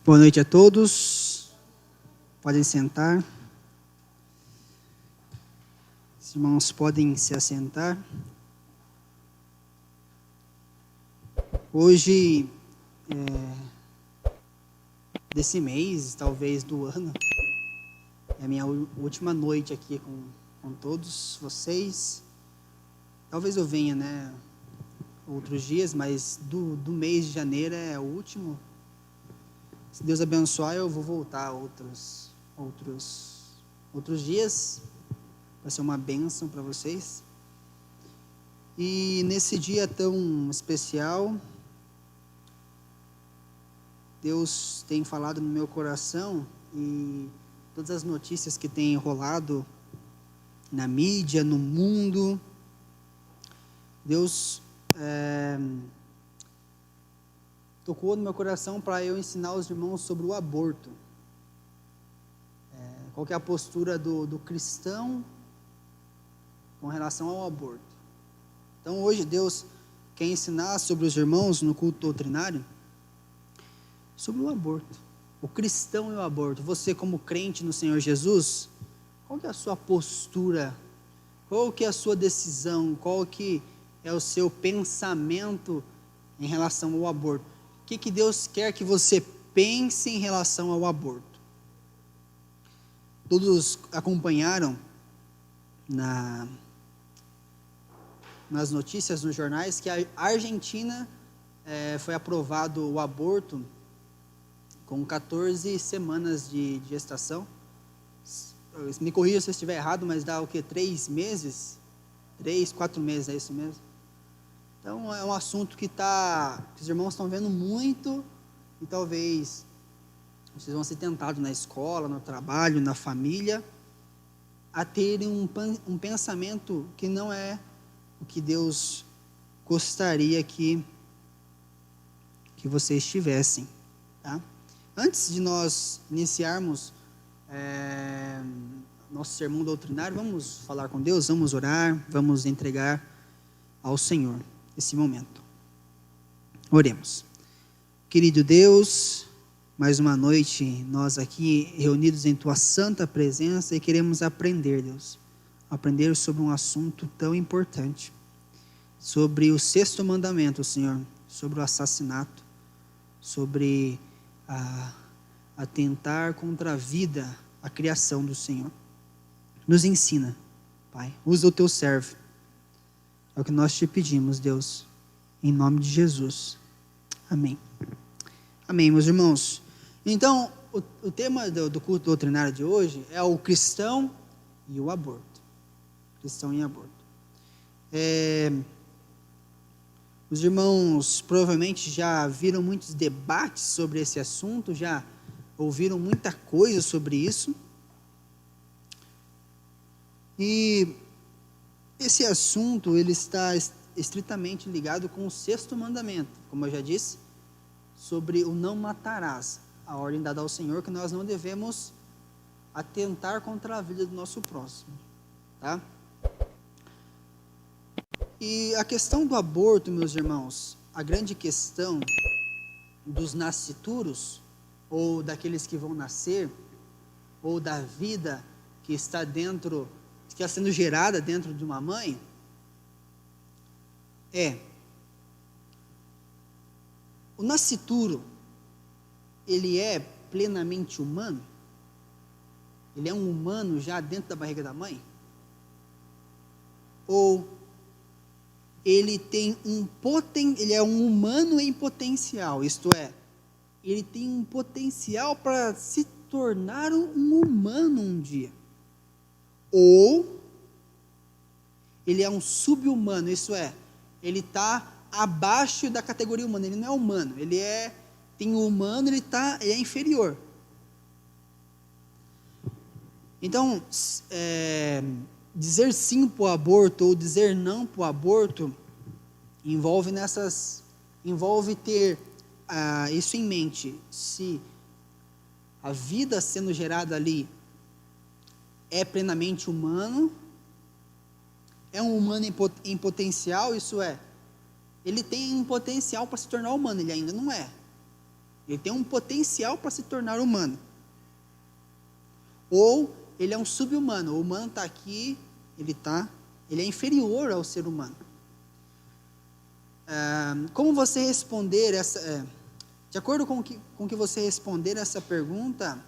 Boa noite a todos. Podem sentar. Os irmãos podem se assentar. Hoje, desse mês, talvez do ano, é a minha última noite aqui com todos vocês. Talvez eu venha, outros dias, mas do mês de janeiro é o último. Se Deus abençoar, eu vou voltar outros dias. Vai ser uma bênção para vocês. E nesse dia tão especial, Deus tem falado no meu coração, e todas as notícias que têm rolado na mídia, no mundo, Deus tocou no meu coração para eu ensinar os irmãos sobre o aborto. Qual que é a postura do cristão com relação ao aborto. Então hoje Deus quer ensinar sobre os irmãos no culto doutrinário sobre o aborto. O cristão e o aborto. Você como crente no Senhor Jesus, qual que é a sua postura? Qual que é a sua decisão? Qual que é o seu pensamento em relação ao aborto? O que Deus quer que você pense em relação ao aborto? Todos acompanharam nas notícias, nos jornais, que a Argentina foi aprovado o aborto com 14 semanas de gestação. Me corrija se eu estiver errado, mas dá o quê? 3 meses? 3, 4 meses, é isso mesmo? Então é um assunto que os irmãos estão vendo muito, e talvez vocês vão ser tentados na escola, no trabalho, na família, a terem um pensamento que não é o que Deus gostaria que vocês tivessem, tá? Antes de nós iniciarmos nosso sermão doutrinário, vamos falar com Deus, vamos orar, vamos entregar ao Senhor esse momento. Oremos. Querido Deus, mais uma noite nós aqui reunidos em Tua santa presença, e queremos aprender, Deus, aprender sobre um assunto tão importante, sobre o 6º mandamento, Senhor, sobre o assassinato, sobre atentar contra a vida, a criação do Senhor. Nos ensina, Pai, usa o Teu servo. É o que nós te pedimos, Deus, em nome de Jesus. Amém. Amém, meus irmãos. Então, o tema do culto doutrinário de hoje é o cristão e o aborto. Cristão e aborto. Os irmãos provavelmente já viram muitos debates sobre esse assunto, já ouviram muita coisa sobre isso. E esse assunto, ele está estritamente ligado com o 6º mandamento, como eu já disse, sobre o não matarás, a ordem dada ao Senhor, que nós não devemos atentar contra a vida do nosso próximo, tá? E a questão do aborto, meus irmãos, a grande questão dos nascituros, ou daqueles que vão nascer, ou da vida que está sendo gerada dentro de uma mãe, o nascituro, ele é plenamente humano? Ele é um humano já dentro da barriga da mãe? Ou ele é um humano em potencial, isto é, ele tem um potencial para se tornar um humano um dia? Ou ele é um sub-humano, isso é, ele está abaixo da categoria humana, ele não é humano, tem o humano, ele é inferior. Então, dizer sim para o aborto ou dizer não para o aborto envolve ter isso em mente. Se a vida sendo gerada ali é plenamente humano, é um humano em potencial, isso é, ele tem um potencial para se tornar humano, ele ainda não é. Ele tem um potencial para se tornar humano. Ou ele é um sub-humano. O humano está aqui, ele é inferior ao ser humano. Como você responder de acordo com que você responder essa pergunta,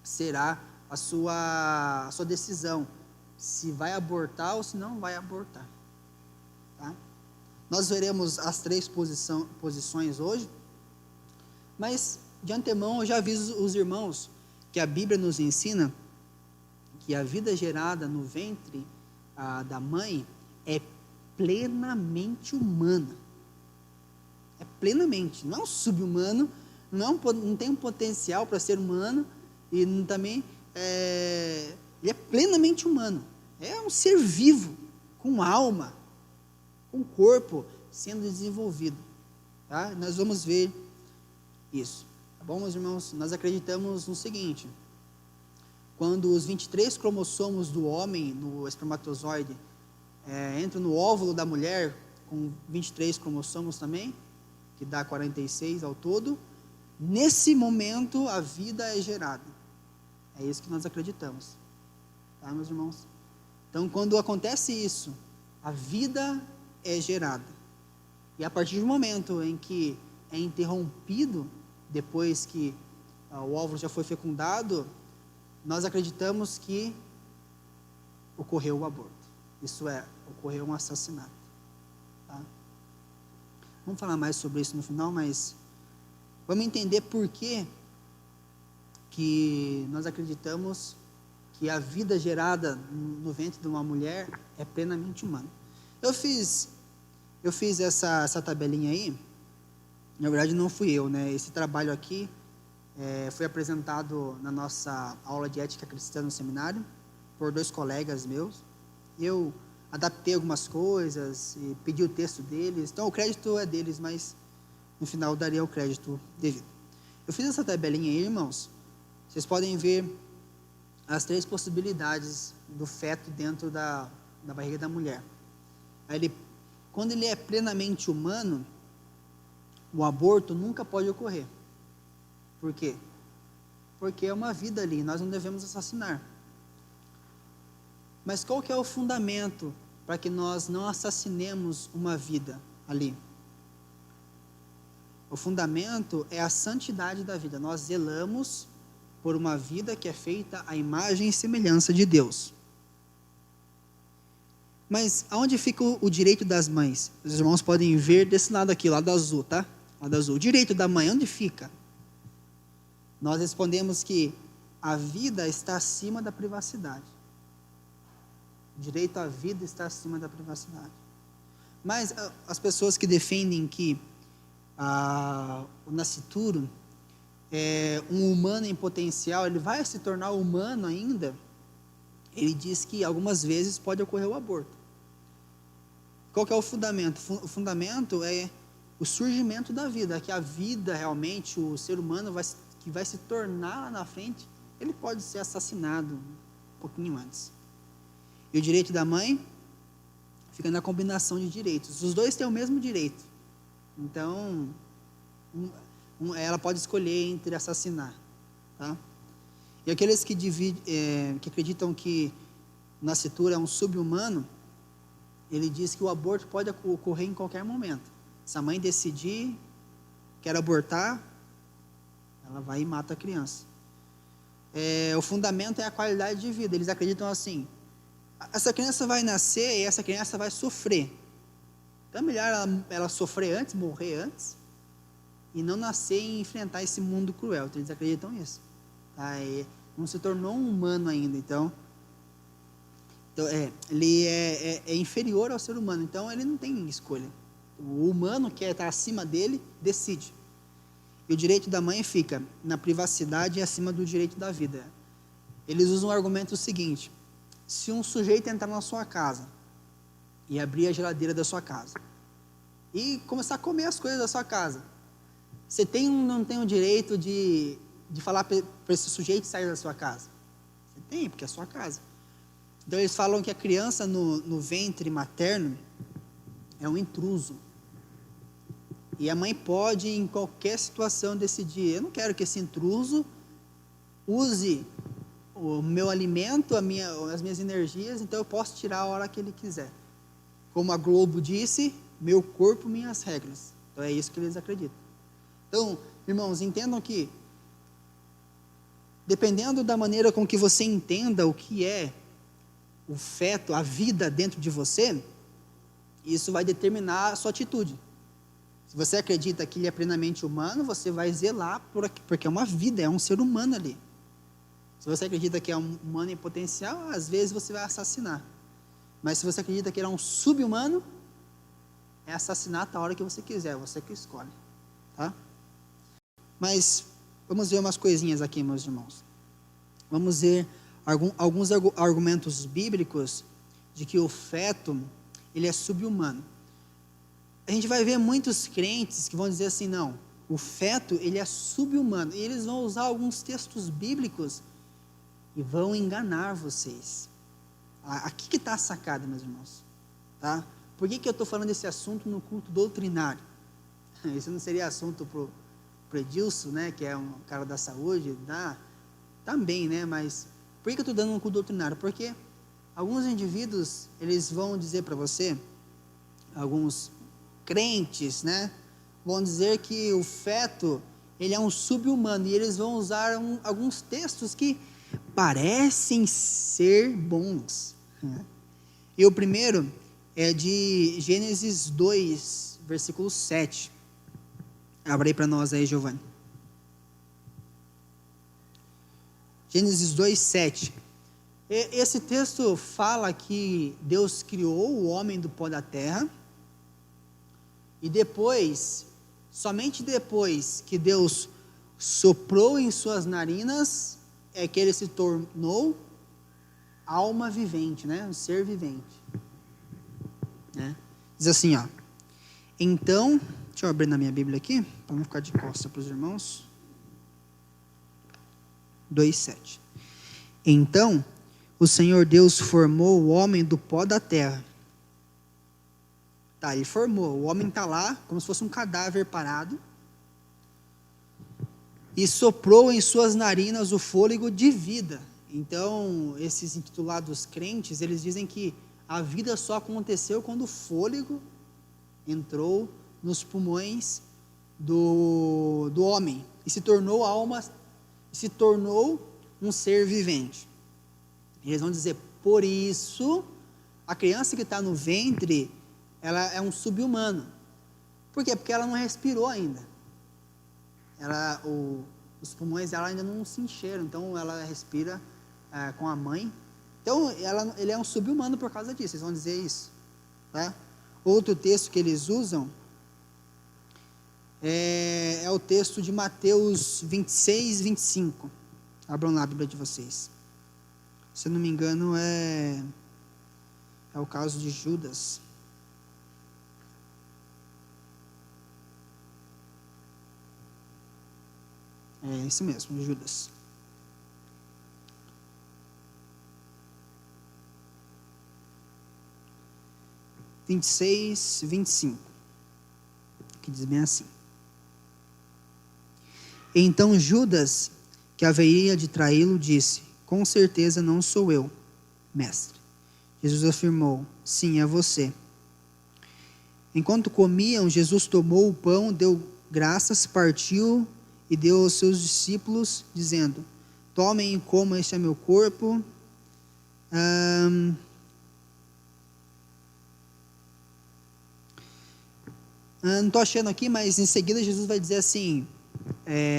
será a sua decisão, se vai abortar ou se não vai abortar. Tá? Nós veremos as 3 posições hoje, mas de antemão eu já aviso os irmãos que a Bíblia nos ensina que a vida gerada no ventre da mãe é plenamente humana. É plenamente, não é um sub-humano, não tem um potencial para ser humano, e também ele é plenamente humano. É um ser vivo, com alma, com corpo sendo desenvolvido. Tá? Nós vamos ver isso. Tá bom, meus irmãos? Nós acreditamos no seguinte: quando os 23 cromossomos do homem, no espermatozoide, entram no óvulo da mulher, com 23 cromossomos também, que dá 46 ao todo, nesse momento a vida é gerada. É isso que nós acreditamos. Tá, meus irmãos? Então, quando acontece isso, a vida é gerada. E a partir do momento em que é interrompido, depois que o óvulo já foi fecundado, nós acreditamos que ocorreu o aborto. Isso ocorreu um assassinato. Tá? Vamos falar mais sobre isso no final, mas vamos entender por que nós acreditamos que a vida gerada no ventre de uma mulher é plenamente humana. Eu fiz essa tabelinha aí. Na verdade não fui eu, né? Esse trabalho aqui foi apresentado na nossa aula de ética cristã no seminário por 2 colegas meus. Eu adaptei algumas coisas e pedi o texto deles. Então o crédito é deles, mas no final daria o crédito devido. Eu fiz essa tabelinha aí, irmãos. Vocês podem ver as 3 possibilidades do feto dentro da barriga da mulher. Quando ele é plenamente humano, o aborto nunca pode ocorrer. Por quê? Porque é uma vida ali, nós não devemos assassinar. Mas qual que é o fundamento para que nós não assassinemos uma vida ali? O fundamento é a santidade da vida. Nós zelamos por uma vida que é feita à imagem e semelhança de Deus. Mas aonde fica o direito das mães? Os irmãos podem ver desse lado aqui, lado azul, tá? Lado azul. O direito da mãe, onde fica? Nós respondemos que a vida está acima da privacidade. O direito à vida está acima da privacidade. Mas as pessoas que defendem que o nascituro é um humano em potencial, ele vai se tornar humano ainda, ele diz que algumas vezes pode ocorrer o aborto. Qual que é o fundamento? O fundamento é o surgimento da vida, que a vida realmente, o ser humano que vai se tornar lá na frente, ele pode ser assassinado um pouquinho antes. E o direito da mãe fica na combinação de direitos. Os 2 têm o mesmo direito. Então, ela pode escolher entre assassinar. Tá? E aqueles que acreditam que o nascituro é um sub-humano, ele diz que o aborto pode ocorrer em qualquer momento. Se a mãe decidir, quer abortar, ela vai e mata a criança. O fundamento é a qualidade de vida. Eles acreditam assim: essa criança vai nascer e essa criança vai sofrer. Então é melhor ela sofrer antes, morrer antes, e não nascer e enfrentar esse mundo cruel. Então eles acreditam nisso. Tá? Não se tornou um humano ainda. Então ele é inferior ao ser humano. Então ele não tem escolha. O humano que está acima dele decide. E o direito da mãe fica na privacidade e acima do direito da vida. Eles usam o argumento seguinte: se um sujeito entrar na sua casa e abrir a geladeira da sua casa e começar a comer as coisas da sua casa, você não tem o direito de falar para esse sujeito sair da sua casa? Você tem, porque é a sua casa. Então eles falam que a criança no ventre materno é um intruso. E a mãe pode, em qualquer situação, decidir: eu não quero que esse intruso use o meu alimento, as minhas energias, então eu posso tirar a hora que ele quiser. Como a Globo disse, meu corpo, minhas regras. Então é isso que eles acreditam. Então, irmãos, entendam que, dependendo da maneira com que você entenda o que é o feto, a vida dentro de você, isso vai determinar a sua atitude. Se você acredita que ele é plenamente humano, você vai zelar porque é uma vida, é um ser humano ali. Se você acredita que é um humano em potencial, às vezes você vai assassinar. Mas se você acredita que ele é um sub-humano, é assassinato a hora que você quiser, você que escolhe. Tá? Mas vamos ver umas coisinhas aqui, meus irmãos. Vamos ver alguns argumentos bíblicos de que o feto, ele é sub-humano. A gente vai ver muitos crentes que vão dizer assim: não, o feto, ele é sub-humano. E eles vão usar alguns textos bíblicos e vão enganar vocês. Aqui que está a sacada, meus irmãos. Tá? Por que eu estou falando desse assunto no culto doutrinário? Isso não seria assunto para o Edilson, né, que é um cara da saúde, também, né, mas por que eu estou dando um culto doutrinário? Porque alguns indivíduos, eles vão dizer para você, alguns crentes, né, vão dizer que o feto, ele é um sub-humano, e eles vão usar alguns textos que parecem ser bons. E o primeiro é de Gênesis 2, versículo 7. Abre aí para nós aí, Giovanni. Gênesis 2, 7. Esse texto fala que Deus criou o homem do pó da terra, e depois, somente depois que Deus soprou em suas narinas, é que ele se tornou alma vivente, né? Um ser vivente. Né? Diz assim, ó. Então, deixa eu abrir na minha Bíblia aqui, para não ficar de costa para os irmãos. 2:7. Então, o Senhor Deus formou o homem do pó da terra. Tá, ele formou. O homem está lá, como se fosse um cadáver parado. E soprou em suas narinas o fôlego de vida. Então, esses intitulados crentes, eles dizem que a vida só aconteceu quando o fôlego entrou nos pulmões do homem. E se tornou alma, se tornou um ser vivente. Eles vão dizer, por isso, a criança que está no ventre, ela é um sub-humano. Por quê? Porque ela não respirou ainda. Os pulmões dela ainda não se encheram, então ela respira com a mãe. Então, ele é um sub-humano por causa disso, eles vão dizer isso. Tá? Outro texto que eles usam é o texto de Mateus 26, 25. Abram lá a Bíblia de vocês. Se eu não me engano, é o caso de Judas. É esse mesmo, Judas. – 26, 25. Que diz bem assim. Então Judas, que haveria de traí-lo, disse: com certeza não sou eu, mestre. Jesus afirmou: sim, é você. Enquanto comiam, Jesus tomou o pão, deu graças, partiu e deu aos seus discípulos, dizendo: tomem e comam, este é meu corpo. Não estou achando aqui, mas em seguida Jesus vai dizer assim: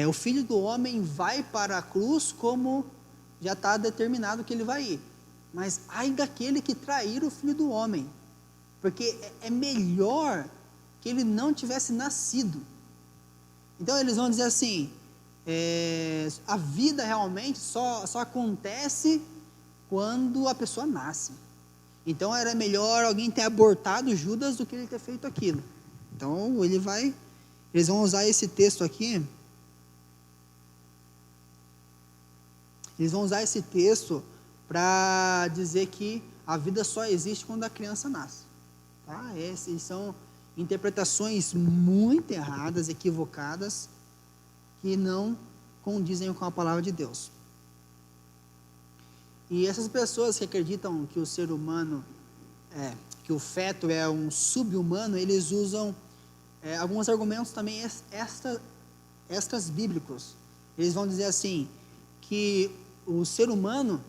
o Filho do Homem vai para a cruz como já está determinado que ele vai ir. Mas ai daquele que trair o Filho do Homem, porque é melhor que ele não tivesse nascido. Então eles vão dizer assim, a vida realmente só acontece quando a pessoa nasce. Então era melhor alguém ter abortado Judas do que ele ter feito aquilo. Então eles vão usar esse texto aqui. Eles vão usar esse texto para dizer que a vida só existe quando a criança nasce. Tá? Esses são interpretações muito erradas, equivocadas, que não condizem com a palavra de Deus. E essas pessoas que acreditam que o ser humano, que o feto é um sub-humano, eles usam alguns argumentos também extras bíblicos. Eles vão dizer assim, que o ser humano,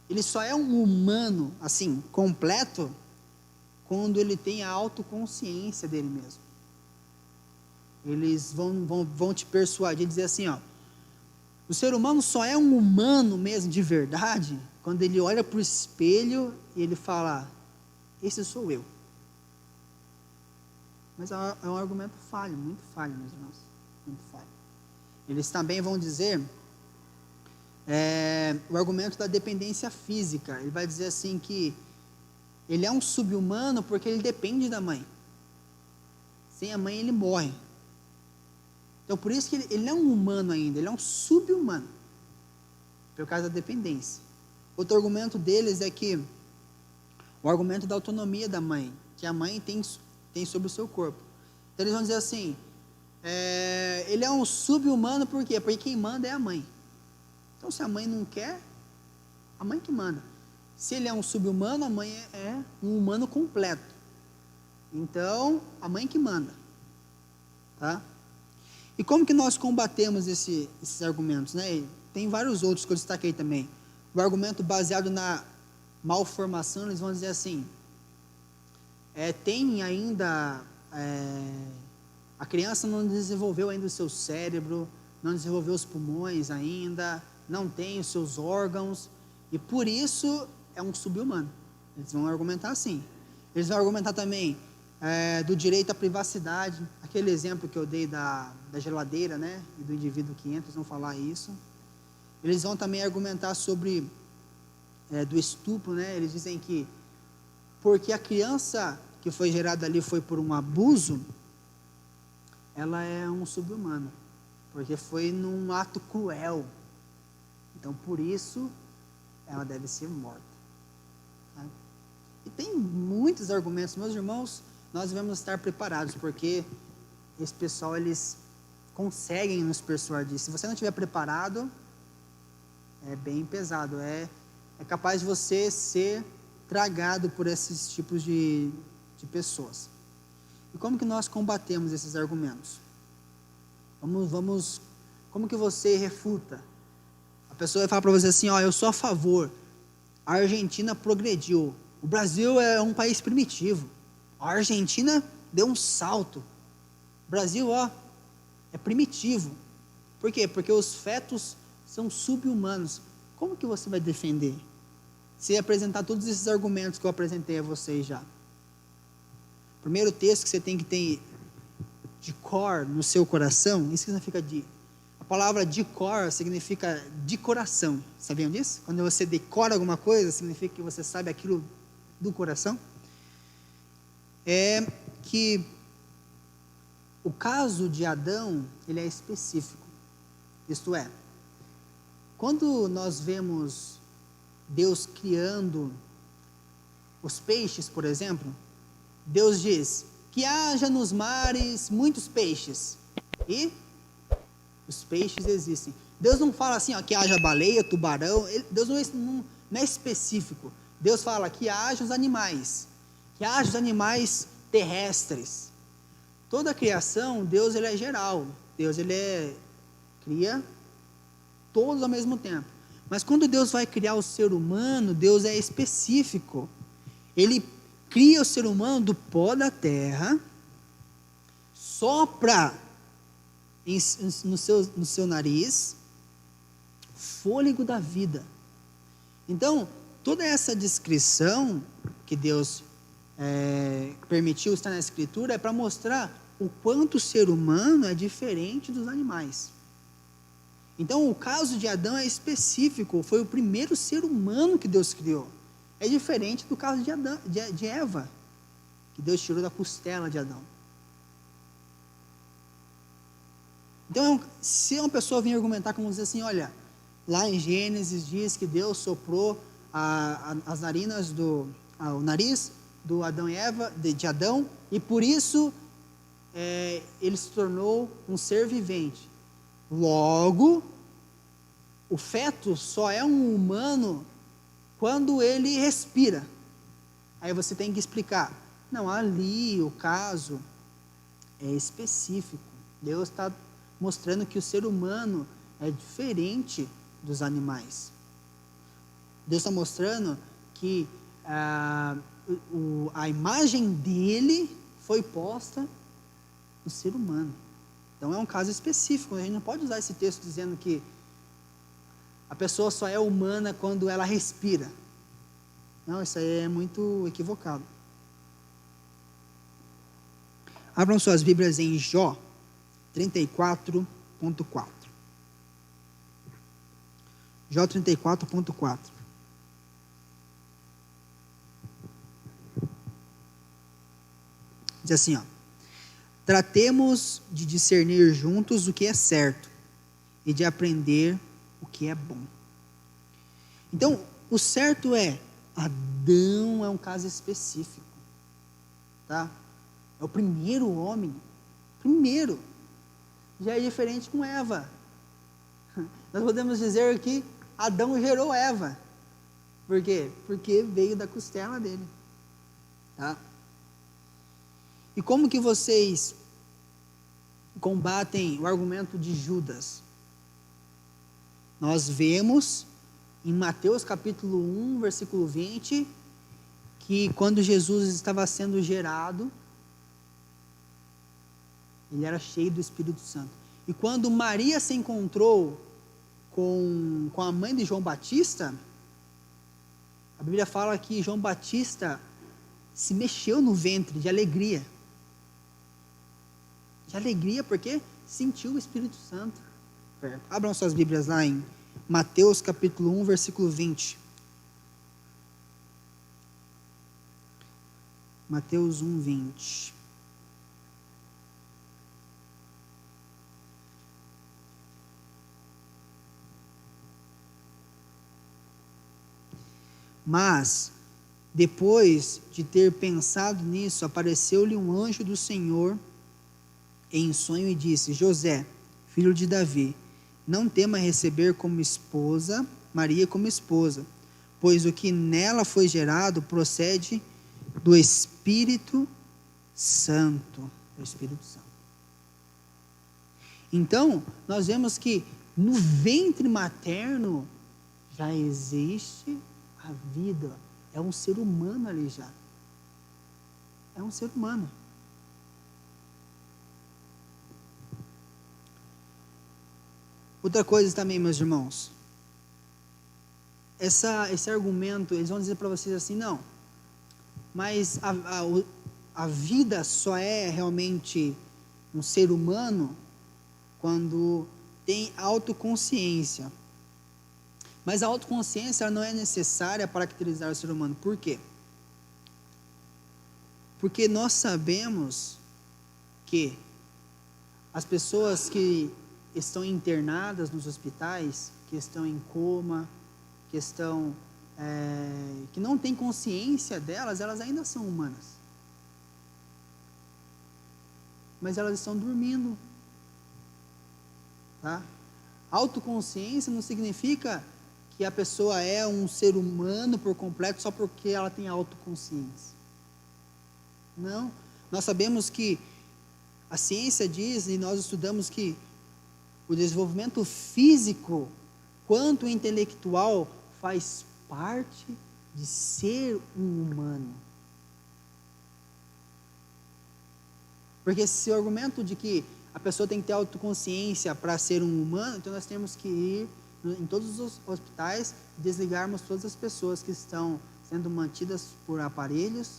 ele só é um humano, assim, completo, quando ele tem a autoconsciência dele mesmo. Eles vão te persuadir, dizer assim, ó, o ser humano só é um humano mesmo, de verdade, quando ele olha para o espelho e ele fala, esse sou eu. Mas é um argumento falho, muito falho, meus irmãos, muito falho. Eles também vão dizer o argumento da dependência física. Ele vai dizer assim que ele é um sub-humano porque ele depende da mãe. Sem a mãe ele morre. Então por isso que ele não é um humano ainda, ele é um sub-humano, por causa da dependência. Outro argumento deles é que o argumento da autonomia da mãe, que a mãe tem sobre o seu corpo. Então eles vão dizer assim, ele é um sub-humano por quê? Porque quem manda é a mãe. Então se a mãe não quer, a mãe que manda. Se ele é um sub-humano, a mãe é um humano completo. Então a mãe que manda. Tá? E como que nós combatemos esses argumentos, né? Tem vários outros que eu destaquei também. O argumento baseado na malformação, eles vão dizer assim, tem ainda, a criança não desenvolveu ainda o seu cérebro, não desenvolveu os pulmões ainda, não tem os seus órgãos, e por isso é um sub-humano. Eles vão argumentar assim. Eles vão argumentar também do direito à privacidade, aquele exemplo que eu dei da geladeira, né, e do indivíduo que entra, eles vão falar isso. Eles vão também argumentar sobre do estupro, né, eles dizem que porque a criança que foi gerada ali foi por um abuso, ela é um sub-humano, porque foi num ato cruel, então por isso ela deve ser morta. Tá? E tem muitos argumentos, meus irmãos, nós devemos estar preparados, porque esse pessoal, eles conseguem nos persuadir. Se você não estiver preparado, é bem pesado, é capaz de você ser tragado por esses tipos de pessoas. E como que nós combatemos esses argumentos? Como que você refuta? A pessoa vai falar para você assim, eu sou a favor, a Argentina progrediu, o Brasil é um país primitivo, a Argentina deu um salto, o Brasil, é primitivo. Por quê? Porque os fetos são sub-humanos. Como que você vai defender? Se apresentar todos esses argumentos que eu apresentei a vocês já. Primeiro texto que você tem que ter de cor no seu coração, isso significa a palavra de cor significa de coração. Sabiam disso? Quando você decora alguma coisa, significa que você sabe aquilo do coração. É que o caso de Adão, ele é específico. Isto é, quando nós vemos Deus criando os peixes, por exemplo, Deus diz que haja nos mares muitos peixes, e os peixes existem. Deus não fala assim, que haja baleia, tubarão, Deus não é específico. Deus fala que haja os animais terrestres. Toda a criação, Deus ele é geral, Deus ele cria todos ao mesmo tempo. Mas quando Deus vai criar o ser humano, Deus é específico. Ele cria o ser humano do pó da terra, sopra no seu nariz fôlego da vida. Então, toda essa descrição que Deus permitiu estar na Escritura é para mostrar o quanto o ser humano é diferente dos animais. Então, o caso de Adão é específico, foi o primeiro ser humano que Deus criou. É diferente do caso de Eva, que Deus tirou da costela de Adão. Então, se uma pessoa vir argumentar como dizer assim, olha, lá em Gênesis diz que Deus soprou as narinas o nariz do Adão e Eva, de Adão, e por isso ele se tornou um ser vivente. Logo, o feto só é um humano quando ele respira. Aí você tem que explicar. Não, ali o caso é específico. Deus está mostrando que o ser humano é diferente dos animais. Deus está mostrando que a imagem dele foi posta no ser humano. Então é um caso específico. A gente não pode usar esse texto dizendo que a pessoa só é humana quando ela respira. Não, isso aí é muito equivocado. Abram suas Bíblias em Jó 34.4. Jó 34.4. Diz assim, ó: tratemos de discernir juntos o que é certo e de aprender o que é bom. Então, o certo é, Adão é um caso específico, tá? É o primeiro homem, primeiro. Já é diferente com Eva. Nós podemos dizer que Adão gerou Eva. Por quê? Porque veio da costela dele, tá? E como que vocês combatem o argumento de Judas? Nós vemos em Mateus capítulo 1, versículo 20, que quando Jesus estava sendo gerado, ele era cheio do Espírito Santo. E quando Maria se encontrou com a mãe de João Batista, a Bíblia fala que João Batista se mexeu no ventre de alegria. De alegria porque sentiu o Espírito Santo perto. Abram suas Bíblias lá em Mateus capítulo 1, versículo 20. Mateus 1, 20. Mas, depois de ter pensado nisso, apareceu-lhe um anjo do Senhor em sonho e disse: José, filho de Davi, não tema receber como esposa Maria como esposa, pois o que nela foi gerado procede do Espírito Santo. Do Espírito Santo. Então, nós vemos que no ventre materno já existe a vida. É um ser humano ali já. É um ser humano. Outra coisa também, meus irmãos, esse argumento, eles vão dizer para vocês assim, não, mas a vida só é realmente um ser humano quando tem autoconsciência. Mas a autoconsciência não é necessária para caracterizar o ser humano. Por quê? Porque nós sabemos que as pessoas que estão internadas nos hospitais, que estão em coma, que não têm consciência delas, elas ainda são humanas. Mas elas estão dormindo. Tá? Autoconsciência não significa que a pessoa é um ser humano por completo só porque ela tem autoconsciência. Não. Nós sabemos que a ciência diz, e nós estudamos que o desenvolvimento físico quanto intelectual faz parte de ser um humano. Porque se o argumento de que a pessoa tem que ter autoconsciência para ser um humano, então nós temos que ir em todos os hospitais e desligarmos todas as pessoas que estão sendo mantidas por aparelhos,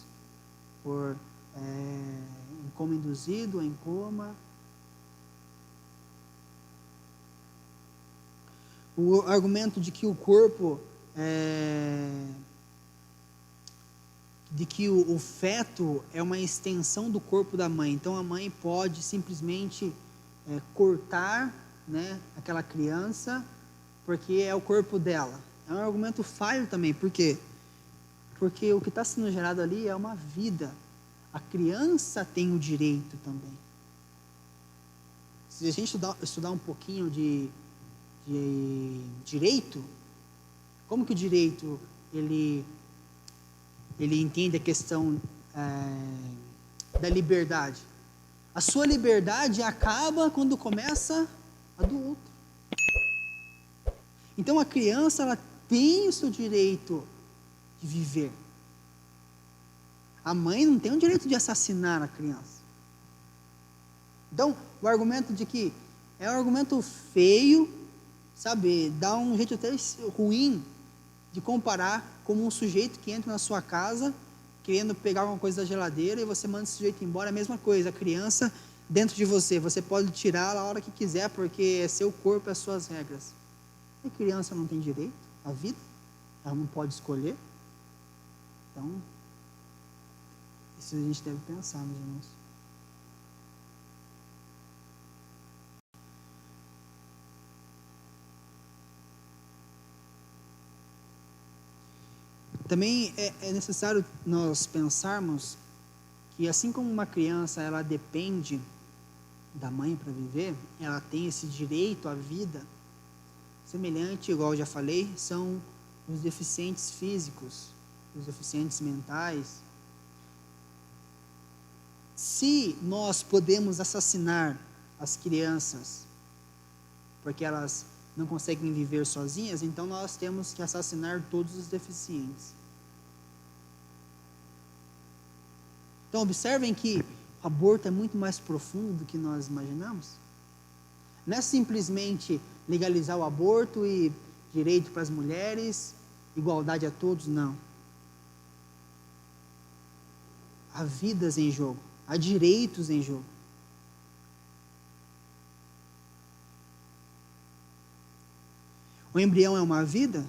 por em coma induzido, em coma. O argumento de que o corpo, de que o feto é uma extensão do corpo da mãe, então a mãe pode simplesmente cortar, né, aquela criança, porque é o corpo dela. É um argumento falho também, por quê? Porque o que está sendo gerado ali é uma vida. A criança tem o direito também. Se a gente estudar um pouquinho de direito, como que o direito ele entende a questão da liberdade? A sua liberdade acaba quando começa a do outro. Então a criança ela tem o seu direito de viver. A mãe não tem o direito de assassinar a criança. Então, o argumento de que é um argumento feio, sabe, dá um jeito até ruim de comparar como um sujeito que entra na sua casa querendo pegar alguma coisa da geladeira e você manda esse sujeito embora. É a mesma coisa, a criança dentro de você, você pode tirá-la a hora que quiser, porque é seu corpo, é as suas regras. A criança não tem direito à vida, ela não pode escolher. Então, isso a gente deve pensar, meus irmãos. Também é necessário nós pensarmos que assim como uma criança ela depende da mãe para viver, ela tem esse direito à vida, semelhante, igual eu já falei, são os deficientes físicos, os deficientes mentais. Se nós podemos assassinar as crianças porque elas não conseguem viver sozinhas, então nós temos que assassinar todos os deficientes. Então observem que o aborto é muito mais profundo do que nós imaginamos. Não é simplesmente legalizar o aborto e direito para as mulheres, igualdade a todos, não. Há vidas em jogo, há direitos em jogo. O embrião é uma vida?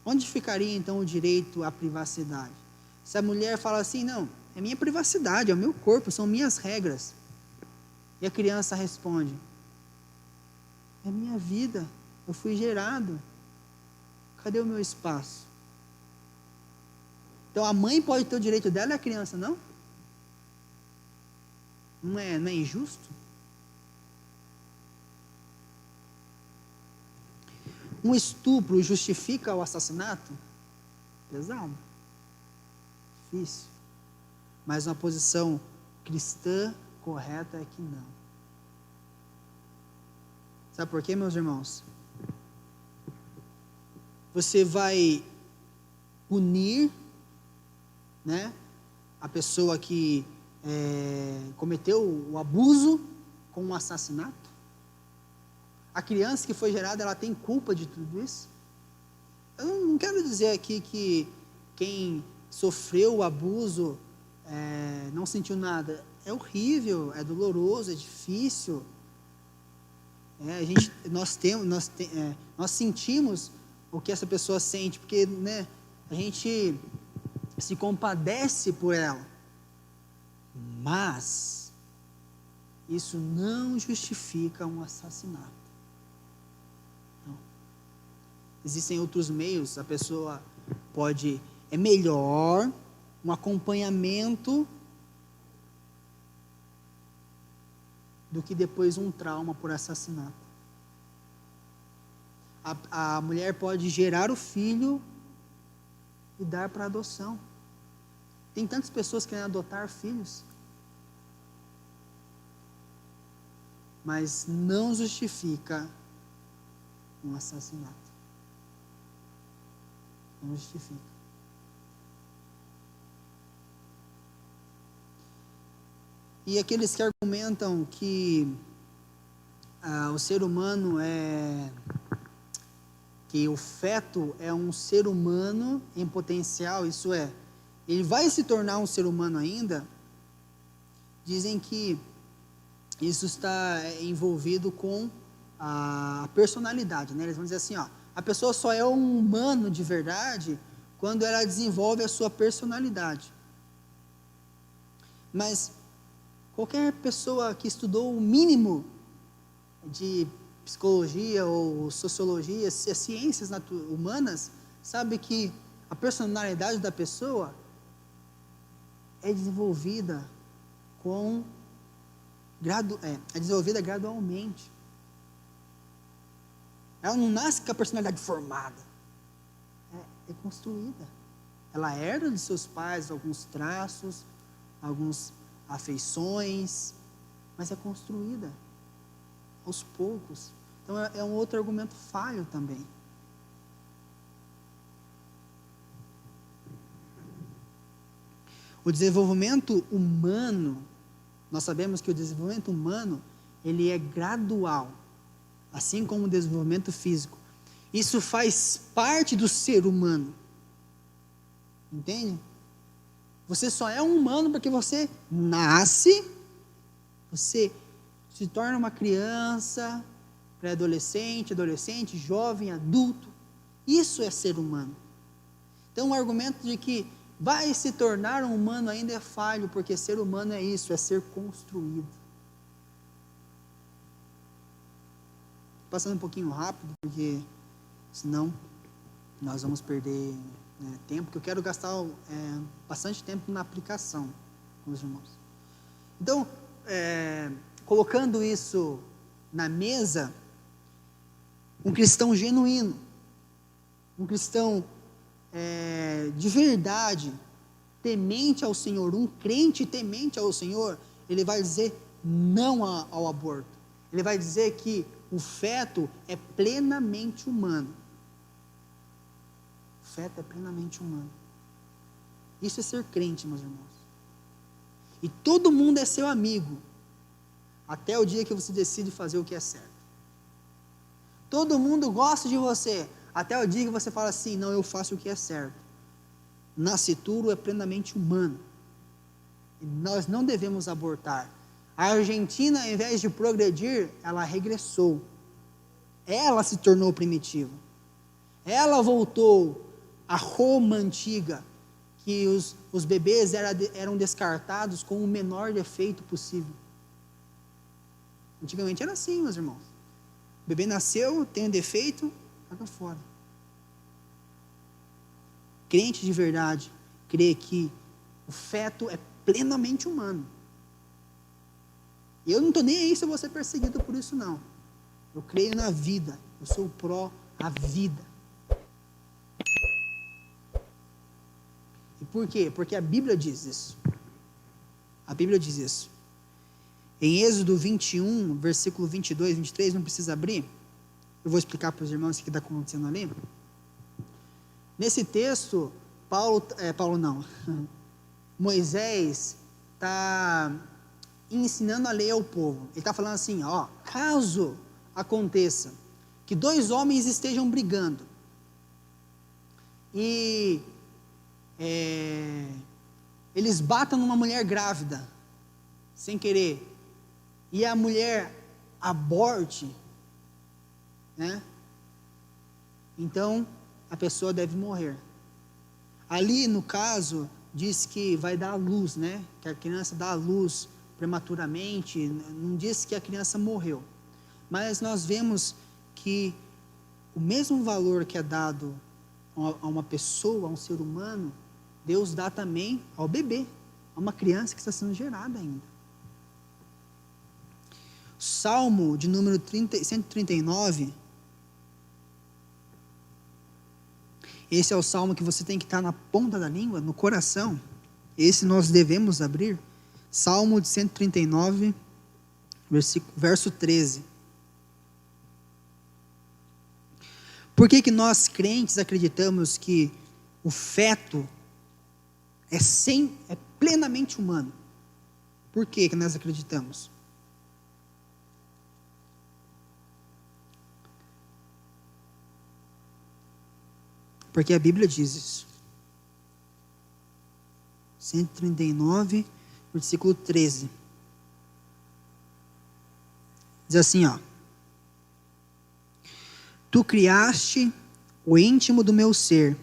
Onde ficaria então o direito à privacidade? Se a mulher fala assim, não, é minha privacidade, é o meu corpo, são minhas regras. E a criança responde, é minha vida, eu fui gerado, cadê o meu espaço? Então a mãe pode ter o direito dela e a criança não? Não é injusto? Um estupro justifica o assassinato? Pesado. Difícil. Mas uma posição cristã correta é que não. Sabe por quê, meus irmãos? Você vai punir, né, a pessoa que cometeu o abuso com um assassinato? A criança que foi gerada, ela tem culpa de tudo isso? Eu não quero dizer aqui que quem sofreu o abuso não sentiu nada. É horrível, é doloroso, é difícil. Nós sentimos o que essa pessoa sente, porque, né, a gente se compadece por ela. Mas isso não justifica um assassinato. Existem outros meios, a pessoa pode, é melhor um acompanhamento do que depois um trauma por assassinato. A mulher pode gerar o filho e dar para adoção. Tem tantas pessoas que querem adotar filhos, mas não justifica um assassinato. Não justifica. E aqueles que argumentam que o ser humano que o feto é um ser humano em potencial, isso é, ele vai se tornar um ser humano ainda, dizem que isso está envolvido com a personalidade, né? Eles vão dizer assim, a pessoa só é um humano de verdade quando ela desenvolve a sua personalidade. Mas qualquer pessoa que estudou o mínimo de psicologia ou sociologia, ciências humanas, sabe que a personalidade da pessoa é desenvolvida com é desenvolvida gradualmente. Ela não nasce com a personalidade formada. É construída. Ela herda de seus pais alguns traços, algumas afeições, mas é construída aos poucos. Então é um outro argumento falho também. O desenvolvimento humano, nós sabemos que o desenvolvimento humano, ele é gradual, assim como o desenvolvimento físico. Isso faz parte do ser humano. Entende? Você só é um humano porque você nasce, você se torna uma criança, pré-adolescente, adolescente, jovem, adulto. Isso é ser humano. Então o argumento de que vai se tornar um humano ainda é falho, porque ser humano é isso, é ser construído. Passando um pouquinho rápido, porque senão nós vamos perder tempo, que eu quero gastar bastante tempo na aplicação com os irmãos. Então, colocando isso na mesa, um cristão genuíno, um cristão de verdade, temente ao Senhor, um crente temente ao Senhor, ele vai dizer não ao aborto. Ele vai dizer que o feto é plenamente humano. O feto é plenamente humano. Isso é ser crente, meus irmãos. E todo mundo é seu amigo, até o dia que você decide fazer o que é certo. Todo mundo gosta de você, até o dia que você fala assim, não, eu faço o que é certo. Nascituro é plenamente humano. E nós não devemos abortar. A Argentina, ao invés de progredir, ela regressou. Ela se tornou primitiva. Ela voltou à Roma antiga, que os bebês eram descartados com o menor defeito possível. Antigamente era assim, meus irmãos. O bebê nasceu, tem um defeito, joga fora. Crente de verdade crê que o feto é plenamente humano. E eu não estou nem aí se eu vou ser perseguido por isso, não. Eu creio na vida. Eu sou pró a vida. E por quê? Porque a Bíblia diz isso. A Bíblia diz isso. Em Êxodo 21, versículo 22, 23, não precisa abrir. Eu vou explicar para os irmãos o que está acontecendo ali. Nesse texto, Moisés está ensinando a lei ao povo. Ele está falando assim, caso aconteça que dois homens estejam brigando e eles batam numa mulher grávida, sem querer, e a mulher aborte, né? Então, a pessoa deve morrer. Ali, no caso, diz que vai dar à luz, né? Que a criança dá à luz prematuramente, não diz que a criança morreu. Mas nós vemos que o mesmo valor que é dado a uma pessoa, a um ser humano, Deus dá também ao bebê, a uma criança que está sendo gerada ainda. Salmo de número 139, esse é o salmo que você tem que estar na ponta da língua, no coração. Esse nós devemos abrir. Salmo de 139, verso 13. Por que nós crentes acreditamos que o feto é plenamente humano? Por que nós acreditamos? Porque a Bíblia diz isso. 139, versículo 13. Diz assim, Tu criaste o íntimo do meu ser,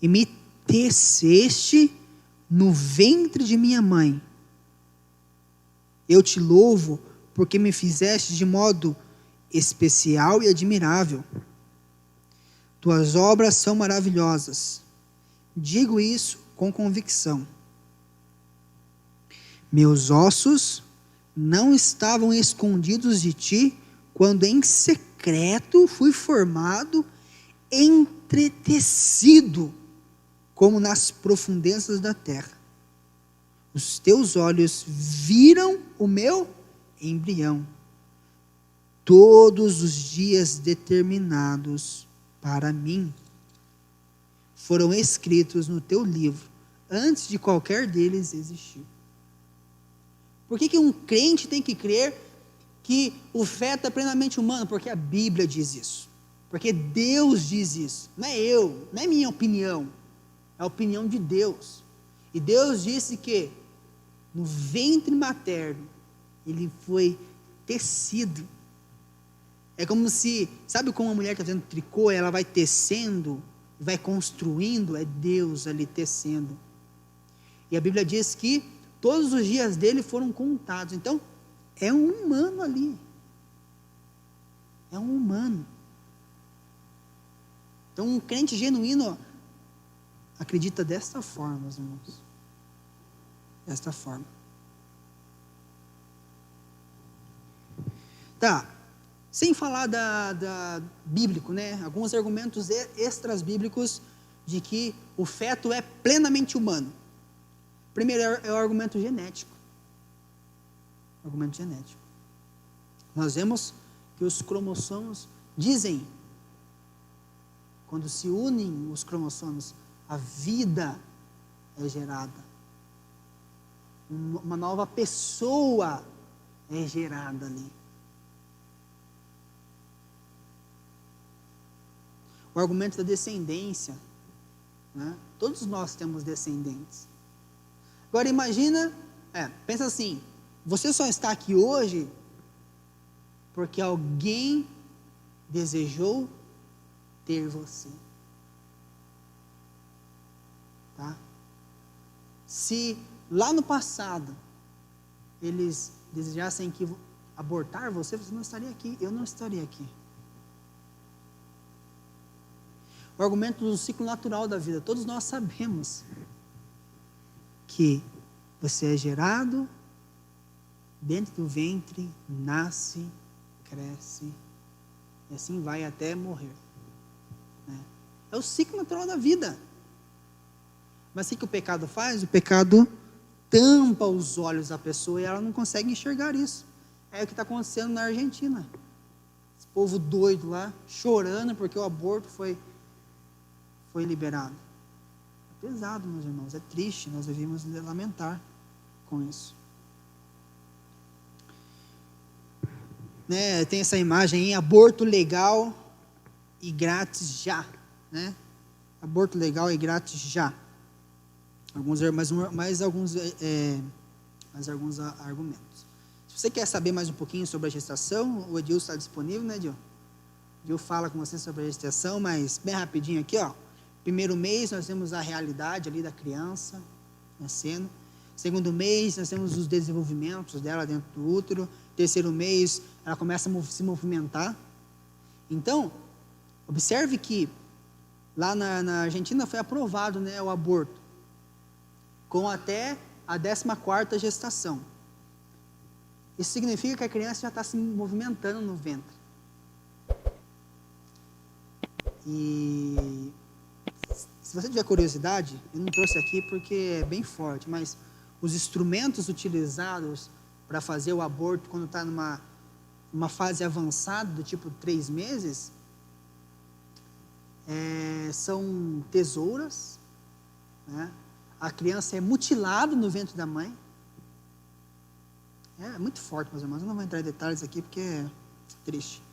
e me teceste no ventre de minha mãe. Eu te louvo, porque me fizeste de modo especial e admirável. Tuas obras são maravilhosas. Digo isso com convicção. Meus ossos não estavam escondidos de ti, quando em secreto fui formado, entretecido, como nas profundezas da terra. Os teus olhos viram o meu embrião, todos os dias determinados para mim foram escritos no teu livro, antes de qualquer deles existir. Por que um crente tem que crer que o feto é plenamente humano? Porque a Bíblia diz isso. Porque Deus diz isso. Não é eu, não é minha opinião. É a opinião de Deus. E Deus disse que no ventre materno ele foi tecido. É como se, sabe como uma mulher está fazendo tricô, ela vai tecendo, vai construindo, é Deus ali tecendo. E a Bíblia diz que todos os dias dele foram contados. Então, é um humano ali. É um humano. Então, um crente genuíno acredita desta forma, meus irmãos. Desta forma. Tá. Sem falar da bíblico, né? Alguns argumentos extras bíblicos de que o feto é plenamente humano. Primeiro é o argumento genético. Argumento genético. Nós vemos que os cromossomos dizem, quando se unem os cromossomos, a vida é gerada. Uma nova pessoa é gerada ali. O argumento da descendência, né? Todos nós temos descendentes. Agora imagina, pensa assim, você só está aqui hoje porque alguém desejou ter você. Tá? Se lá no passado eles desejassem abortar você, você não estaria aqui, eu não estaria aqui. O argumento do ciclo natural da vida, todos nós sabemos que você é gerado dentro do ventre, nasce, cresce, e assim vai até morrer. Né? É o ciclo natural da vida. Mas o que o pecado faz? O pecado tampa os olhos da pessoa e ela não consegue enxergar isso. É o que está acontecendo na Argentina. Esse povo doido lá, chorando porque o aborto foi liberado. É pesado, meus irmãos, é triste, nós devíamos lamentar com isso. Né, tem essa imagem aí, aborto legal e grátis já. Né? Aborto legal e grátis já. Mais alguns argumentos. Se você quer saber mais um pouquinho sobre a gestação, o Edil está disponível, né, Edil? Edil fala com você sobre a gestação, mas bem rapidinho aqui, ó. Primeiro mês, nós temos a realidade ali da criança nascendo. Segundo mês, nós temos os desenvolvimentos dela dentro do útero. Terceiro mês, ela começa a se movimentar. Então, observe que lá na Argentina foi aprovado, né, o aborto, com até a 14ª gestação. Isso significa que a criança já está se movimentando no ventre. E se você tiver curiosidade, eu não trouxe aqui porque é bem forte, mas os instrumentos utilizados para fazer o aborto quando está numa fase avançada, do tipo 3 meses, são tesouras, né? A criança é mutilada no ventre da mãe. É muito forte, meus irmãos, eu não vou entrar em detalhes aqui porque é triste.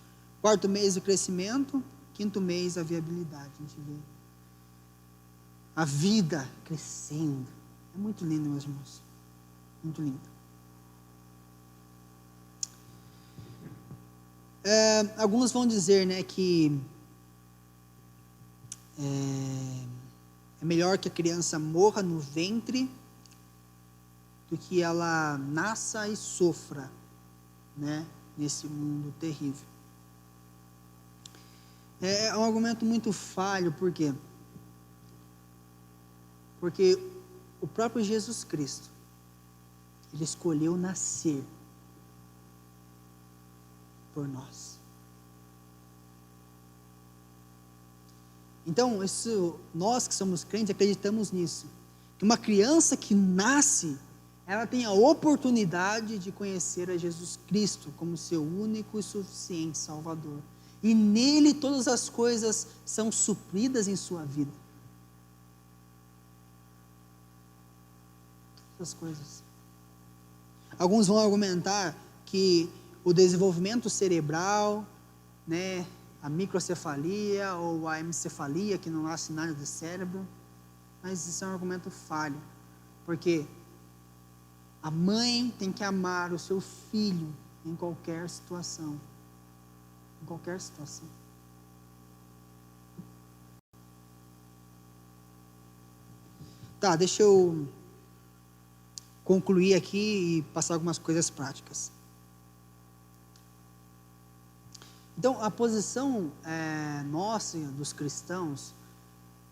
4º mês o crescimento, 5º mês a viabilidade, a gente vê a vida crescendo. É muito lindo, meus irmãos. Muito lindo. Alguns vão dizer, né, que é melhor que a criança morra no ventre do que ela nasça e sofra, né, nesse mundo terrível. É um argumento muito falho, por quê? Porque o próprio Jesus Cristo, ele escolheu nascer por nós. Então, nós que somos crentes acreditamos nisso. Que uma criança que nasce, ela tem a oportunidade de conhecer a Jesus Cristo como seu único e suficiente Salvador. E nele todas as coisas são supridas em sua vida. Todas as coisas. Alguns vão argumentar que o desenvolvimento cerebral, né, a microcefalia ou a hemicefalia, que não nasce nada do cérebro, mas isso é um argumento falho, porque a mãe tem que amar o seu filho em qualquer situação. Em qualquer situação. Tá, deixa eu concluir aqui e passar algumas coisas práticas. Então, a posição nossa, dos cristãos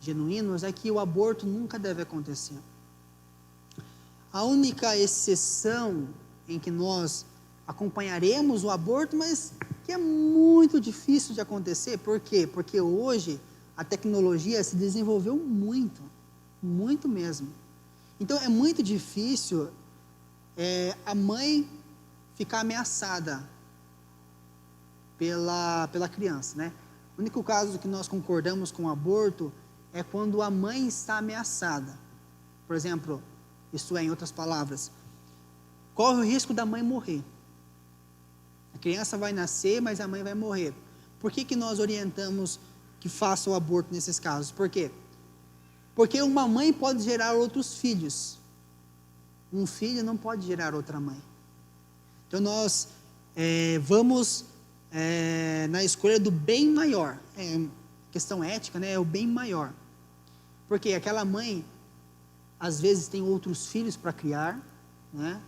genuínos, é que o aborto nunca deve acontecer. A única exceção em que nós acompanharemos o aborto, mas que é muito difícil de acontecer. Por quê? Porque hoje a tecnologia se desenvolveu muito, muito mesmo. Então é muito difícil a mãe ficar ameaçada pela criança, né? O único caso que nós concordamos com o aborto é quando a mãe está ameaçada. Por exemplo, isto é, em outras palavras, corre o risco da mãe morrer. A criança vai nascer, mas a mãe vai morrer. Por que nós orientamos que faça o aborto nesses casos? Por quê? Porque uma mãe pode gerar outros filhos. Um filho não pode gerar outra mãe. Então nós vamos na escolha do bem maior. Questão ética, né? É o bem maior. Porque aquela mãe, às vezes, tem outros filhos para criar, né?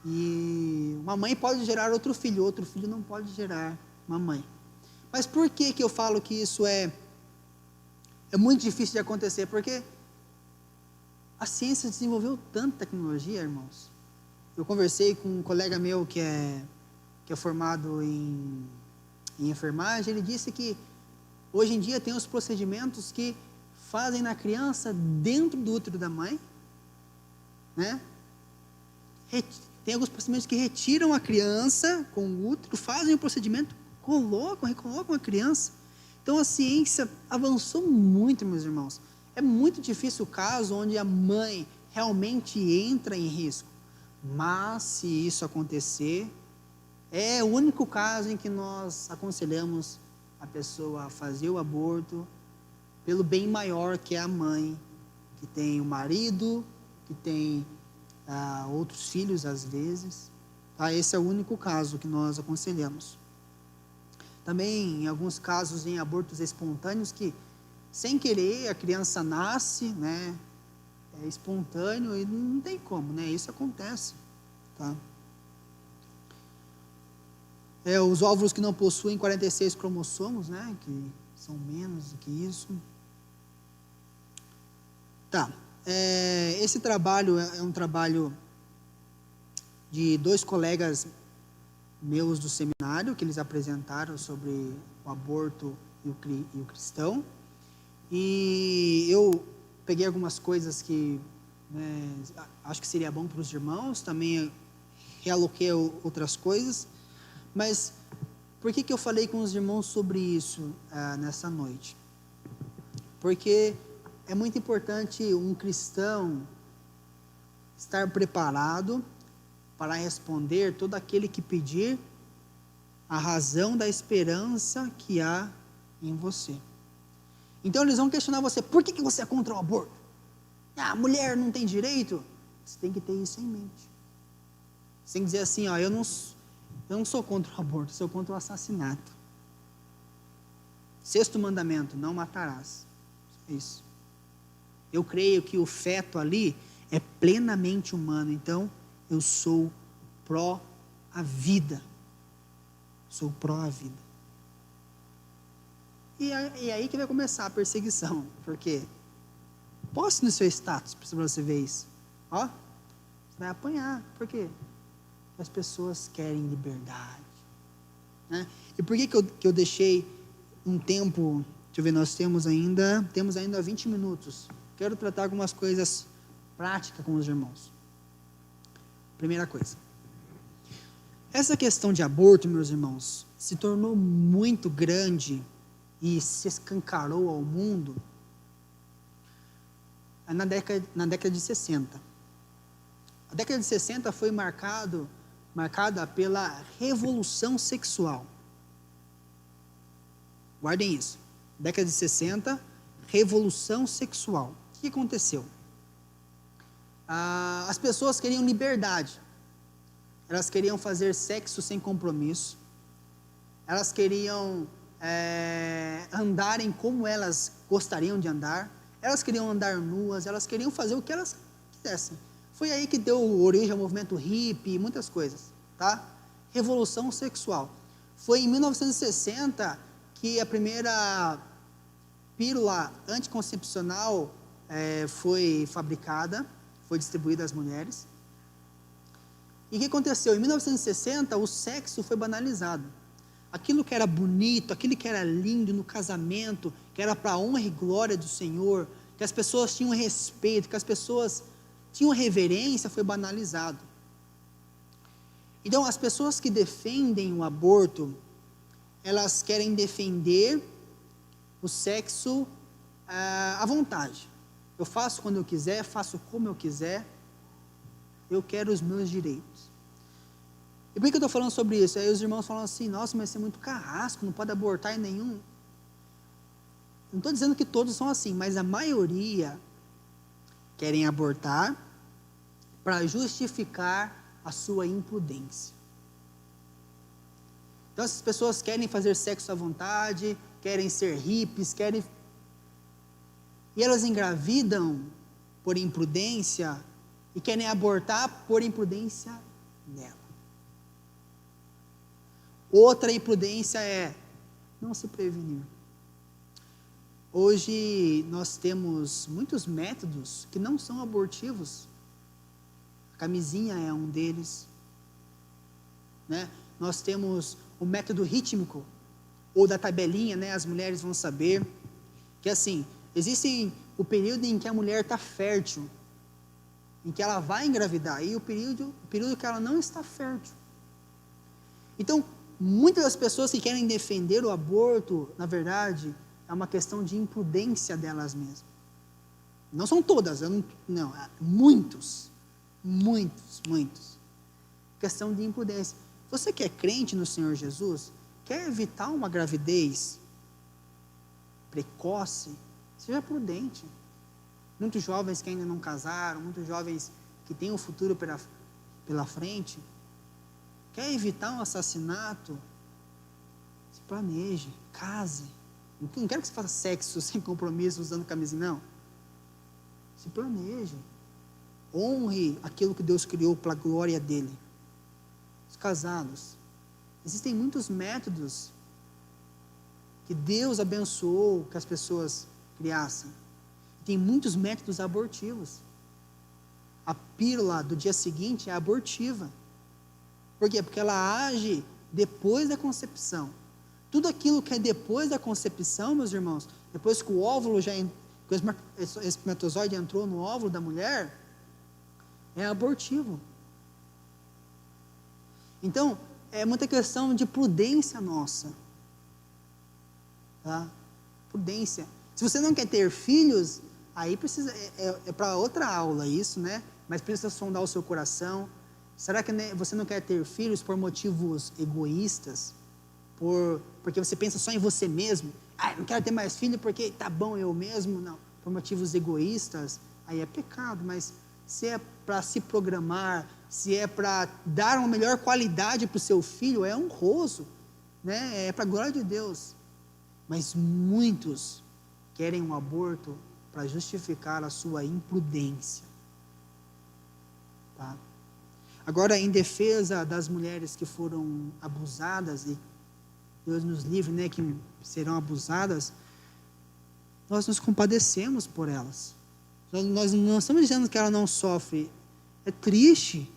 E uma mãe pode gerar outro filho não pode gerar uma mãe. Mas por que eu falo que isso é muito difícil de acontecer? Porque a ciência desenvolveu tanta tecnologia, irmãos. Eu conversei com um colega meu que é formado em enfermagem. Ele disse que hoje em dia tem os procedimentos que fazem na criança dentro do útero da mãe, né? Tem alguns procedimentos que retiram a criança com o útero, fazem o procedimento, recolocam a criança. Então a ciência avançou muito, meus irmãos. É muito difícil o caso onde a mãe realmente entra em risco. Mas se isso acontecer, é o único caso em que nós aconselhamos a pessoa a fazer o aborto pelo bem maior, que é a mãe, que tem o marido, que tem outros filhos às vezes. Tá? Esse é o único caso que nós aconselhamos. Também em alguns casos em abortos espontâneos que sem querer a criança nasce, né? É espontâneo e não tem como, né? Isso acontece, tá? Os óvulos que não possuem 46 cromossomos, né? Que são menos do que isso. Tá. Esse trabalho é um trabalho de 2 colegas meus do seminário, que eles apresentaram sobre o aborto e o cristão. E eu peguei algumas coisas que acho que seria bom para os irmãos, também realoquei outras coisas. Mas por que eu falei com os irmãos sobre isso nessa noite? Porque é muito importante um cristão estar preparado para responder todo aquele que pedir a razão da esperança que há em você. Então eles vão questionar você: por que você é contra o aborto? A mulher não tem direito? Você tem que ter isso em mente. Você tem que dizer assim: eu não sou contra o aborto, sou contra o assassinato. 6º mandamento: não matarás. Isso. Eu creio que o feto ali é plenamente humano, então eu sou pró a vida. Sou pró a vida. E aí que vai começar a perseguição, porque poste no seu status para você ver isso. Ó, você vai apanhar. Por quê? Porque as pessoas querem liberdade. né? E por que eu deixei um tempo? Deixa eu ver, nós temos ainda 20 minutos. Quero tratar algumas coisas práticas com os irmãos. Primeira coisa. Essa questão de aborto, meus irmãos, se tornou muito grande e se escancarou ao mundo na década de 60. A década de 60 foi marcada pela revolução sexual. Guardem isso. Década de 60, revolução sexual. O que aconteceu? As pessoas queriam liberdade. Elas queriam fazer sexo sem compromisso. Elas queriam andarem como elas gostariam de andar. Elas queriam andar nuas. Elas queriam fazer o que elas quisessem. Foi aí que deu origem ao movimento hippie e muitas coisas, tá? Revolução sexual. Foi em 1960 que a primeira pílula anticoncepcional foi fabricada, foi distribuída às mulheres. E o que aconteceu? Em 1960, o sexo foi banalizado. Aquilo que era bonito, aquilo que era lindo no casamento, que era para a honra e glória do Senhor, que as pessoas tinham respeito, que as pessoas tinham reverência, foi banalizado. Então, as pessoas que defendem o aborto, elas querem defender o sexo à vontade. Eu faço quando eu quiser, faço como eu quiser, eu quero os meus direitos. E por que eu estou falando sobre isso? Aí os irmãos falam assim, nossa, mas você é muito carrasco, não pode abortar em nenhum. Não estou dizendo que todos são assim, mas a maioria querem abortar para justificar a sua imprudência. Então essas pessoas querem fazer sexo à vontade, querem ser hippies, e elas engravidam por imprudência e querem abortar por imprudência dela. Outra imprudência é não se prevenir. Hoje nós temos muitos métodos que não são abortivos. A camisinha é um deles, né? Nós temos o método rítmico, ou da tabelinha, né? As mulheres vão saber, que assim, existe o período em que a mulher está fértil, em que ela vai engravidar, e o período que ela não está fértil. Então, muitas das pessoas que querem defender o aborto, na verdade, é uma questão de imprudência delas mesmas. Não são todas, muitos. Questão de imprudência. Você que é crente no Senhor Jesus, quer evitar uma gravidez precoce, seja prudente. Muitos jovens que ainda não casaram, muitos jovens que têm um futuro pela frente, quer evitar um assassinato, se planeje, case. Não quero que você faça sexo sem compromisso, usando camisinha, não. Se planeje. Honre aquilo que Deus criou para a glória dele. Os casados. Existem muitos métodos que Deus abençoou que as pessoas criassem. Tem muitos métodos abortivos. A pílula do dia seguinte é abortiva. Por quê? Porque ela age depois da concepção. Tudo aquilo que é depois da concepção, meus irmãos, depois que o óvulo que o espermatozoide entrou no óvulo da mulher, é abortivo. Então, é muita questão de prudência nossa. Tá? Prudência. Se você não quer ter filhos, aí precisa, é para outra aula isso, né? Mas precisa sondar o seu coração. Será que você não quer ter filhos por motivos egoístas? Porque você pensa só em você mesmo? Não quero ter mais filho porque tá bom eu mesmo? Não. Por motivos egoístas, aí é pecado. Mas se é para se programar, se é para dar uma melhor qualidade para o seu filho, é honroso, né? É para a glória de Deus. Mas muitos querem um aborto para justificar a sua imprudência. Tá? Agora, em defesa das mulheres que foram abusadas, e Deus nos livre, né, que serão abusadas, nós nos compadecemos por elas. Nós não estamos dizendo que ela não sofre. É triste.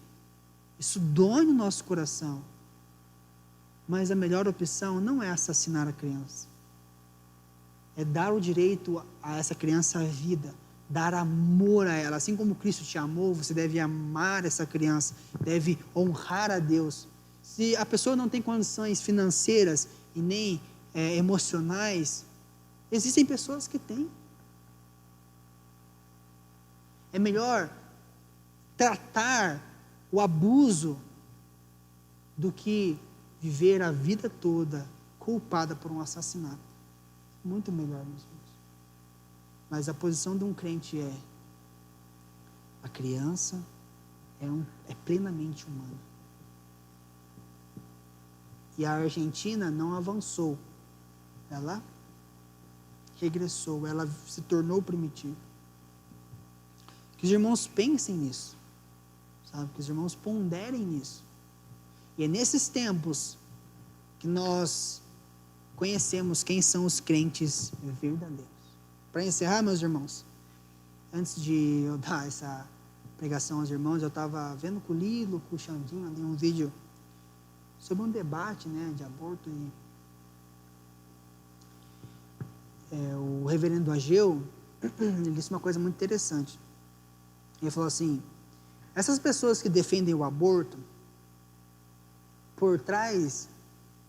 Isso dói no nosso coração. Mas a melhor opção não é assassinar a criança. É dar o direito a essa criança a vida, dar amor a ela. Assim como Cristo te amou, você deve amar essa criança, deve honrar a Deus. Se a pessoa não tem condições financeiras e nem emocionais, existem pessoas que têm. É melhor tratar o abuso do que viver a vida toda culpada por um assassinato. Muito melhor, meus irmãos. Mas a posição de um crente é: a criança é plenamente humana. E a Argentina não avançou. Ela regressou, ela se tornou primitiva. Que os irmãos pensem nisso, sabe? Que os irmãos ponderem nisso. E é nesses tempos que nós conhecemos quem são os crentes verdadeiros. Para encerrar, meus irmãos, antes de eu dar essa pregação aos irmãos, eu estava vendo com o Lilo, com o Xandinho, ali um vídeo sobre um debate, de aborto, e o reverendo Ageu, ele disse uma coisa muito interessante. Ele falou assim: essas pessoas que defendem o aborto, por trás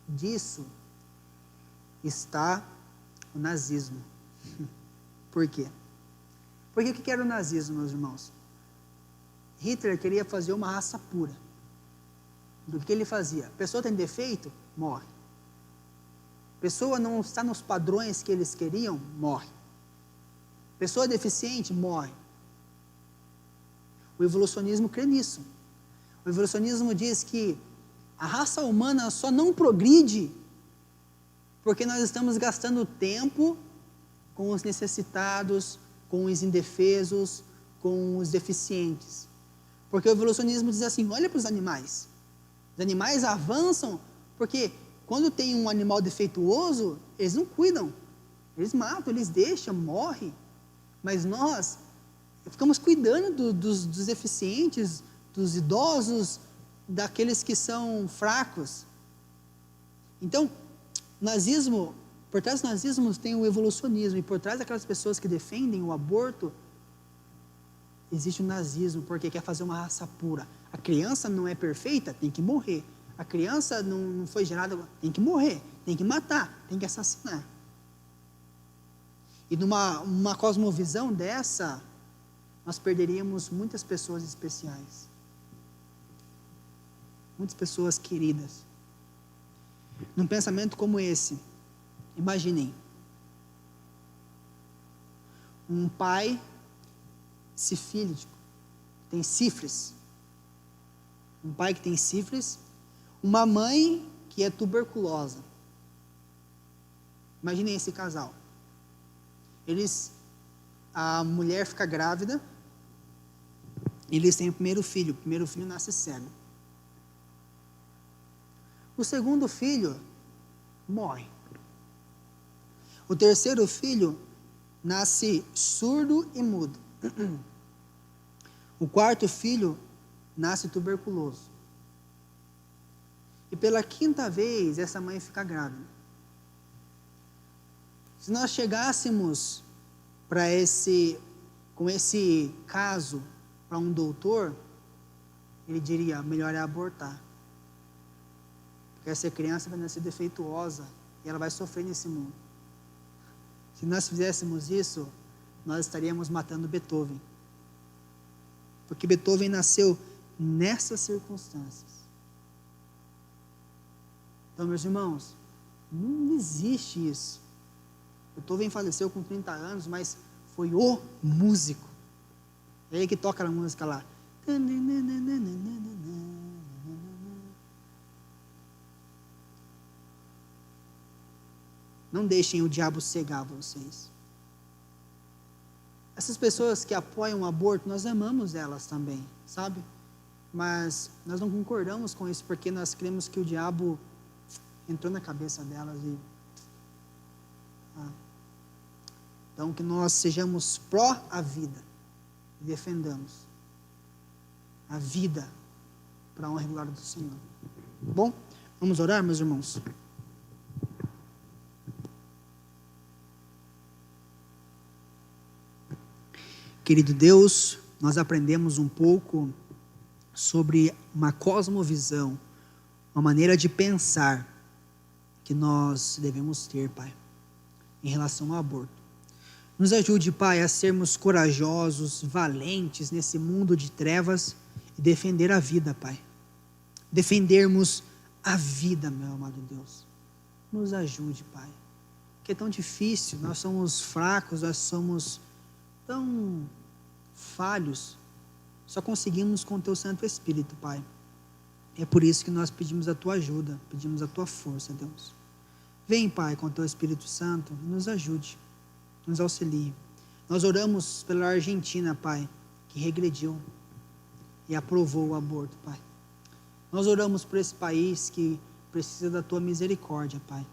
disso está o nazismo. Por quê? Porque o que era o nazismo, meus irmãos? Hitler queria fazer uma raça pura. Do que ele fazia? A pessoa tem defeito? Morre. A pessoa não está nos padrões que eles queriam? Morre. Pessoa deficiente? Morre. O evolucionismo crê nisso. O evolucionismo diz que a raça humana só não progride porque nós estamos gastando tempo com os necessitados, com os indefesos, com os deficientes. Porque o evolucionismo diz assim: olha para os animais. Os animais avançam porque quando tem um animal defeituoso, eles não cuidam. Eles matam, eles deixam, morrem. Mas nós ficamos cuidando dos deficientes, dos idosos, daqueles que são fracos. Então, nazismo, por trás do nazismo tem o evolucionismo, e por trás daquelas pessoas que defendem o aborto, existe o nazismo, porque quer fazer uma raça pura. A criança não é perfeita, tem que morrer. A criança não foi gerada, tem que morrer, tem que matar, tem que assassinar. E numa cosmovisão dessa, nós perderíamos muitas pessoas especiais. Muitas pessoas queridas. Num pensamento como esse, imaginem um pai sifílico, tem sífilis. Um pai que tem sífilis, uma mãe que é tuberculosa. Imaginem esse casal. A mulher fica grávida, eles têm o primeiro filho nasce cego. O segundo filho morre. O terceiro filho nasce surdo e mudo. O quarto filho nasce tuberculoso. E pela quinta vez, essa mãe fica grávida. Se nós chegássemos com esse caso para um doutor, ele diria: melhor é abortar. Porque essa criança vai nascer defeituosa e ela vai sofrer nesse mundo. Se nós fizéssemos isso, nós estaríamos matando Beethoven. Porque Beethoven nasceu nessas circunstâncias. Então, meus irmãos, não existe isso. Beethoven faleceu com 30 anos, mas foi o músico. É ele que toca a música lá. Não deixem o diabo cegar vocês. Essas pessoas que apoiam o aborto, nós amamos elas também, sabe? Mas nós não concordamos com isso, porque nós cremos que o diabo entrou na cabeça delas e... Então, que nós sejamos pró a vida e defendamos a vida para a honra e glória do Senhor. Bom, Vamos orar, meus irmãos? Querido Deus, nós aprendemos um pouco sobre uma cosmovisão, uma maneira de pensar que nós devemos ter, Pai, em relação ao aborto. Nos ajude, Pai, a sermos corajosos, valentes nesse mundo de trevas e defender a vida, Pai. Defendermos a vida, meu amado Deus. Nos ajude, Pai. Que é tão difícil, nós somos fracos, nós somos tão falhos. Só conseguimos com o Teu Santo Espírito, Pai. É por isso que nós pedimos a Tua ajuda, pedimos a Tua força, Deus. Vem, Pai, com o Teu Espírito Santo e nos ajude, nos auxilie. Nós oramos pela Argentina, Pai, que regrediu e aprovou o aborto, Pai. Nós oramos por esse país que precisa da Tua misericórdia, Pai.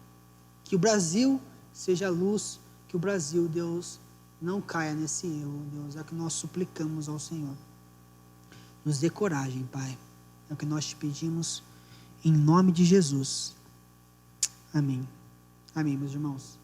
Que o Brasil seja luz, que o Brasil, Deus, não caia nesse erro, Deus. É o que nós suplicamos ao Senhor. Nos dê coragem, Pai. É o que nós te pedimos, em nome de Jesus. Amém. Amém, meus irmãos.